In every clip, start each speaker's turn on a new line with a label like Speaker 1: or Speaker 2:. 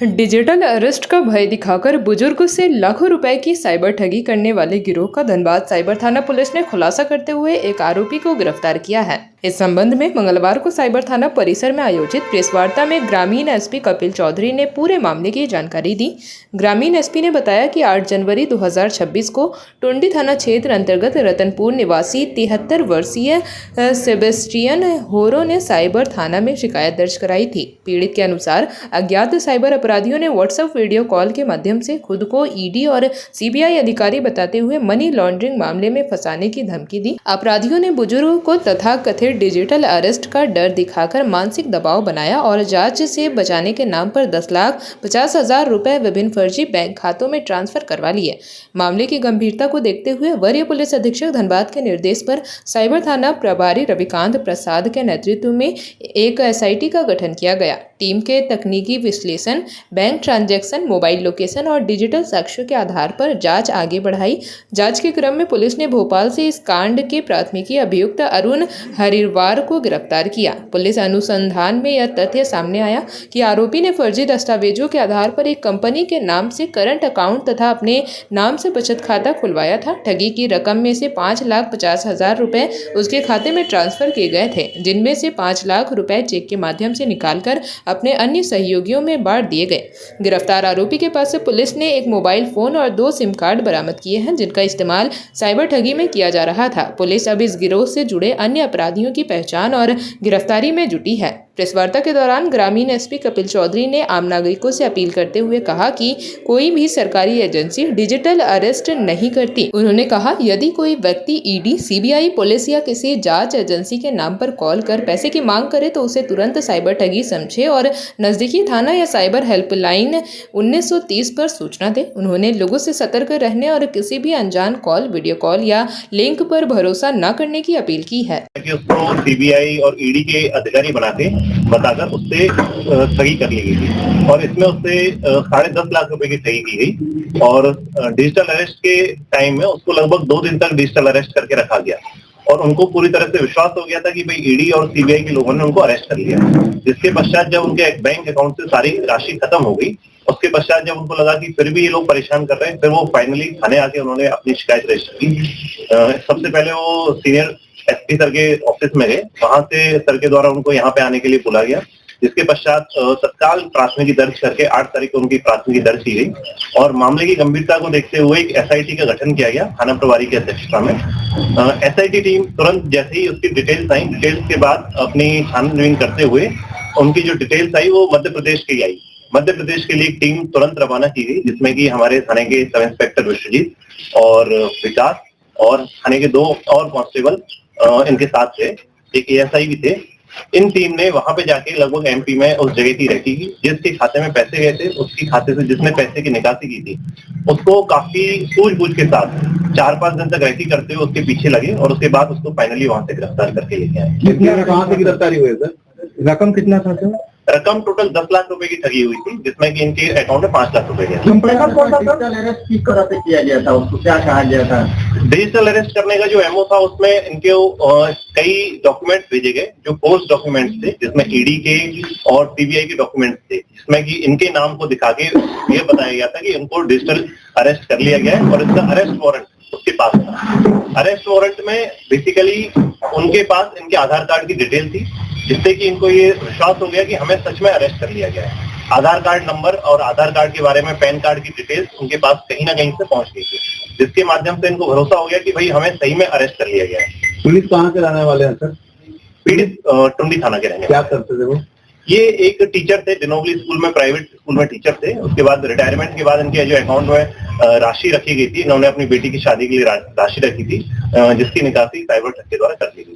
Speaker 1: Digital arrest का भय दिखाकर बुजुर्ग से लाखों रुपए की साइबर ठगी करने वाले गिरोह का धनबाद साइबर थाना पुलिस ने खुलासा करते हुए एक आरोपी को गिरफ्तार किया है। इस संबंध में मंगलवार को साइबर थाना परिसर में आयोजित प्रेस वार्ता में ग्रामीण एसपी कपिल चौधरी ने पूरे मामले की जानकारी दी। ग्रामीण एसपी ने बताया कि 8 जनवरी 2026 को टुंडी थाना क्षेत्र अंतर्गत रतनपुर निवासी 73 वर्षीय सेबेस्टियन होरो ने साइबर थाना में शिकायत दर्ज कराई थी। पीड़ित के अनुसार अज्ञात साइबर अपराधियों ने व्हाट्सएप वीडियो कॉल के माध्यम से खुद को ईडी और सीबीआई अधिकारी बताते हुए मनी लॉन्ड्रिंग मामले में फंसाने की धमकी दी। अपराधियों ने बुजुर्ग को तथाकथित डिजिटल अरेस्ट का डर दिखाकर मानसिक दबाव बनाया और जांच से बचाने के नाम पर 10,50,000 रुपए विभिन्न फर्जी बैंक खातों में ट्रांसफर करवा लिए। मामले की गंभीरता को देखते हुए वरीय पुलिस अधीक्षक धनबाद के निर्देश पर साइबर थाना प्रभारी रविकांत प्रसाद के नेतृत्व में एक एसआईटी का गठन किया गया। टीम के तकनीकी विश्लेषण, बैंक ट्रांजैक्शन, मोबाइल लोकेशन और डिजिटल साक्ष्यों के आधार पर जांच आगे बढ़ाई। जांच के क्रम में पुलिस ने भोपाल से इस कांड के प्राथमिकी अभियुक्त अरुण हरिवार को गिरफ्तार किया। पुलिस अनुसंधान में यह तथ्य सामने आया कि आरोपी ने फर्जी दस्तावेजों के आधार पर एक कंपनी के नाम से करंट अकाउंट तथा अपने नाम से बचत खाता खुलवाया था। ठगी की रकम में से 5,50,000 रुपए उसके खाते में ट्रांसफर किए गए थे, जिनमें से 5 लाख रुपए चेक के माध्यम से निकालकर अपने अन्य सहयोगियों में बांट दिए गए। गिरफ्तार आरोपी के पास से पुलिस ने एक मोबाइल फोन और 2 सिम कार्ड बरामद किए हैं, जिनका इस्तेमाल साइबर ठगी में किया जा रहा था। पुलिस अब इस गिरोह से जुड़े अन्य अपराधियों की पहचान और गिरफ्तारी में जुटी है। प्रेस वार्ता के दौरान ग्रामीण एसपी कपिल चौधरी ने आम नागरिकों से अपील करते हुए कहा कि कोई भी सरकारी एजेंसी डिजिटल अरेस्ट नहीं करती। उन्होंने कहा, यदि कोई व्यक्ति ईडी, सीबीआई, पुलिस या किसी जांच एजेंसी के नाम पर कॉल कर पैसे की मांग करे तो उसे तुरंत साइबर ठगी समझे और नजदीकी थाना या साइबर हेल्पलाइन 1930 पर सूचना दे। उन्होंने लोगों से सतर्क रहने और किसी भी अनजान कॉल, वीडियो कॉल या लिंक पर भरोसा न करने की अपील की है।
Speaker 2: सीबीआई और ईडी के अधिकारी बताकर उससे ठगी कर ली गई थी और इसमें उससे 10.5 लाख रुपए की ठगी की गई और डिजिटल अरेस्ट के टाइम में उसको लगभग 2 दिन तक डिजिटल अरेस्ट करके रखा गया और उनको पूरी तरह से विश्वास हो गया था कि भाई ईडी और सीबीआई के लोगों ने उनको अरेस्ट कर लिया। जिसके पश्चात जब उनके बैंक अकाउंट से सारी राशि खत्म हो गई, उसके पश्चात जब उनको लगा कि फिर भी ये लोग परेशान कर रहे हैं, फिर वो फाइनली थाने आके उन्होंने अपनी शिकायत रजिस्टर की। सबसे पहले वो सीनियर एसपी सर के ऑफिस में गए, वहां से सर के द्वारा उनको यहाँ पे आने के लिए बुला गया। जिसके पश्चात तत्काल प्राथमिकी दर्ज करके 8 तारीख को उनकी प्राथमिकी दर्ज की गई और मामले की गंभीरता को देखते हुए एक एसआईटी का गठन किया गया थाना प्रभारी की अध्यक्षता में। एसआईटी टीम तुरंत जैसे ही उसकी डिटेल्स आई, डिटेल्स के बाद अपनी छानबीन करते हुए उनकी जो डिटेल्स आई वो मध्य प्रदेश की आई। मध्य प्रदेश के लिए एक टीम तुरंत रवाना की गई, जिसमें कि हमारे थाने के सब इंस्पेक्टर विश्वजीत और विकास और थाने के 2 और कांस्टेबल इनके साथ थे, एक एएसआई भी थे। इन टीम ने वहां पे जाके लगभग एमपी में उस जगह की रेकी की, जिसके खाते में पैसे गए थे, उसकी खाते से जिसने पैसे की निकासी की थी उसको काफी सूझबूझ के साथ 4-5 दिन तक रेकी करते हुए उसके पीछे लगे और उसके बाद उसको फाइनली वहां से गिरफ्तार करके लेके आए।
Speaker 3: कहाँ से गिरफ्तारी हुई सर? रकम कितना था सर?
Speaker 2: रकम टोटल 10 लाख रुपए की ठगी हुई थी, जिसमें कि इनके अकाउंट में 5 लाख रुपए गए।
Speaker 3: डिजिटल अरेस्ट किस तरह से किया गया था, उसको क्या कहा गया था?
Speaker 2: डिजिटल अरेस्ट करने का जो एमओ था उसमें इनके कई डॉक्यूमेंट्स भेजे गए जो पोस्ट डॉक्यूमेंट्स थे, जिसमें ईडी के और सीबीआई के डॉक्यूमेंट्स थे, जिसमें कि इनके नाम को दिखा के ये बताया गया था कि इनको डिजिटल अरेस्ट कर लिया गया है और इसका अरेस्ट वारंट उसके पास था। अरेस्ट वारंट में बेसिकली उनके पास इनके आधार कार्ड की डिटेल थी, जिससे कि इनको ये विश्वास हो गया कि हमें सच में अरेस्ट कर लिया गया है। आधार कार्ड नंबर और आधार कार्ड के बारे में पैन कार्ड की डिटेल्स उनके पास कहीं ना कहीं से पहुंच गई थी, जिसके माध्यम से इनको भरोसा हो गया कि भाई हमें सही में अरेस्ट कर लिया गया है।
Speaker 3: पुलिस कहाँ के रहने वाले हैं सर?
Speaker 2: पीड़ित टुंडी थाना के रहने।
Speaker 3: क्या करते थे वो?
Speaker 2: ये एक टीचर थे, डिनोबली स्कूल में, प्राइवेट स्कूल में टीचर थे। उसके बाद रिटायरमेंट के बाद इनके जो अकाउंट में राशि रखी गई थी, इन्होंने अपनी बेटी की शादी के लिए राशि रखी थी, जिसकी निकासी साइबर ठग के द्वारा कर दी गई।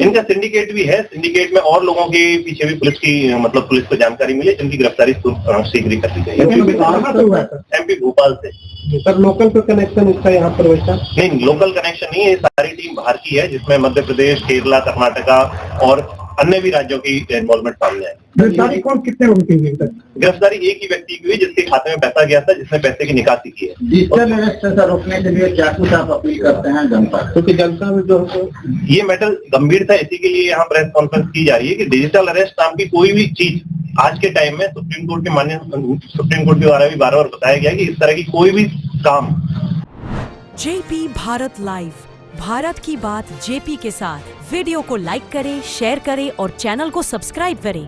Speaker 2: इनका सिंडिकेट भी है। सिंडिकेट में और लोगों के पीछे भी पुलिस को जानकारी मिली, जिनकी गिरफ्तारी शीघ्र ही कर दी गई। एमपी भोपाल से।
Speaker 3: सर लोकल का कनेक्शन इसका यहाँ पर वैसा
Speaker 2: नहीं, लोकल कनेक्शन नहीं है। ये सारी टीम बाहर की है, जिसमें मध्य प्रदेश, केरला, कर्नाटका और अन्य भी राज्यों की इन्वॉल्वमेंट सामने आई।
Speaker 3: गिरफ्तारी कौन कितने लोगों की हुई?
Speaker 2: गिरफ्तारी एक ही व्यक्ति की हुई, जिसके खाते में पैसा गया था, जिसने पैसे की निकासी की है।
Speaker 3: डिजिटल अरेस्ट से रोकने के लिए क्या कुछ आप अपील करते हैं जनता, क्योंकि जनता में जो
Speaker 2: ये मैटर गंभीर था, इसी के लिए यहाँ प्रेस कॉन्फ्रेंस की जा रही है कि डिजिटल अरेस्ट नाम की कोई भी चीज आज के टाइम में सुप्रीम कोर्ट के द्वारा भी बार बार बताया गया कि इस तरह की कोई भी काम।
Speaker 4: जेपी भारत लाइव, भारत की बात जेपी के साथ। वीडियो को लाइक करें, शेयर करें और चैनल को सब्सक्राइब करें।